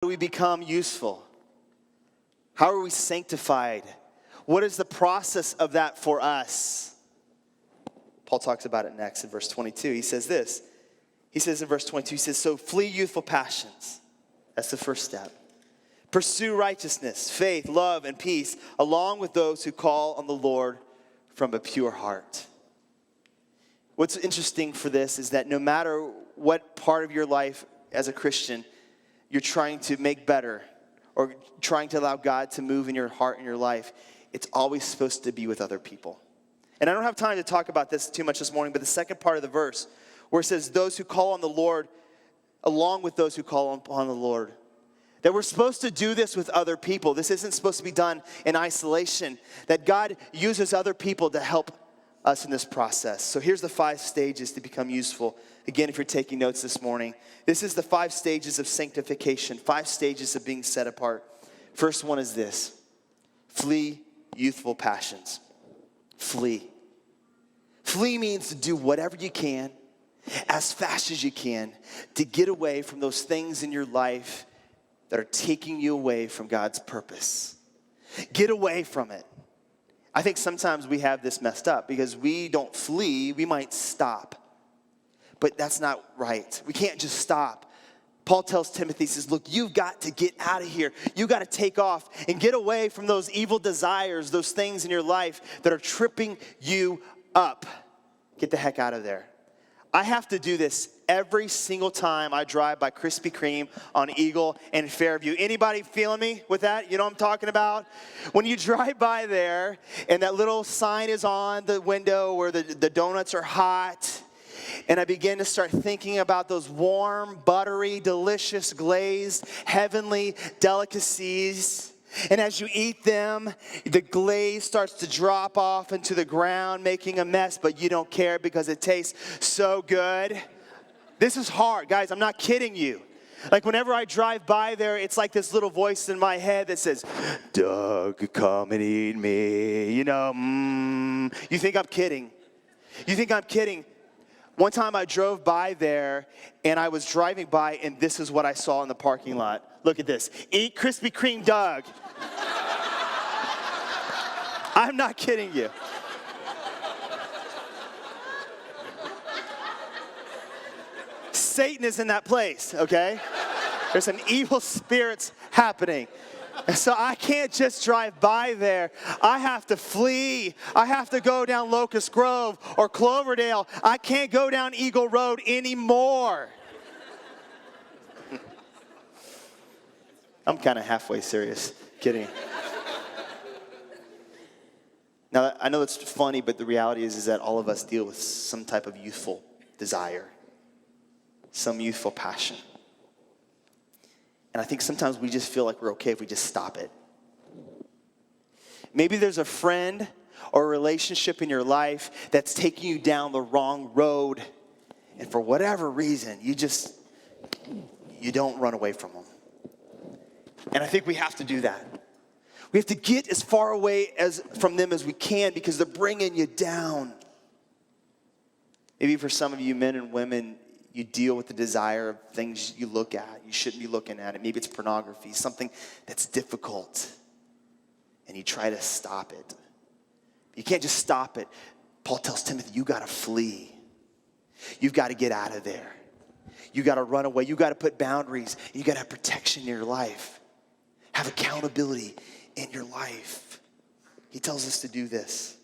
do we become useful? How are we sanctified? What is the process of that for us? Paul talks about it next in verse 22. He says this. He says in verse 22, he says, so flee youthful passions. That's the first step. Pursue righteousness, faith, love, and peace, along with those who call on the Lord from a pure heart. What's interesting for this is that no matter what part of your life as a Christian you're trying to make better or trying to allow God to move in your heart and your life, it's always supposed to be with other people. And I don't have time to talk about this too much this morning, but the second part of the verse where it says, those who call on the Lord, along with those who call upon the Lord, that we're supposed to do this with other people. This isn't supposed to be done in isolation, that God uses other people to help us in this process. So here's the 5 stages to become useful. Again, if you're taking notes this morning, this is the 5 stages of sanctification, 5 stages of being set apart. First one is this: flee youthful passions. Flee. Flee means to do whatever you can, as fast as you can, to get away from those things in your life that are taking you away from God's purpose. Get away from it. I think sometimes we have this messed up because we don't flee, we might stop. But that's not right. We can't just stop. Paul tells Timothy, he says, look, you've got to get out of here. You've got to take off and get away from those evil desires, those things in your life that are tripping you up. Get the heck out of there. I have to do this every single time I drive by Krispy Kreme on Eagle and Fairview. Anybody feeling me with that? You know what I'm talking about? When you drive by there and that little sign is on the window where the donuts are hot, and I begin to start thinking about those warm, buttery, delicious, glazed, heavenly delicacies. And as you eat them, the glaze starts to drop off into the ground, making a mess, but you don't care because it tastes so good. This is hard, guys. I'm not kidding you. Like whenever I drive by there, it's like this little voice in my head that says, Doug, come and eat me. You know, You think I'm kidding. You think I'm kidding. One time I drove by there, and I was driving by, and this is what I saw in the parking lot. Look at this. Eat Krispy Kreme, Doug. I'm not kidding you. Satan is in that place, okay? There's some evil spirits happening. And so I can't just drive by there. I have to flee. I have to go down Locust Grove or Cloverdale. I can't go down Eagle Road anymore. I'm kind of halfway serious. Kidding. Now, I know it's funny, but the reality is that all of us deal with some type of youthful desire, some youthful passion. And I think sometimes we just feel like we're okay if we just stop it. Maybe there's a friend or a relationship in your life that's taking you down the wrong road, and for whatever reason, you don't run away from them. And I think we have to do that. We have to get as far away from them as we can because they're bringing you down. Maybe for some of you men and women, you deal with the desire of things you look at. You shouldn't be looking at it. Maybe it's pornography, something that's difficult. And you try to stop it. You can't just stop it. Paul tells Timothy, you got to flee. You've got to get out of there. You got to run away. You got to put boundaries. You got to have protection in your life. Have accountability in your life. He tells us to do this.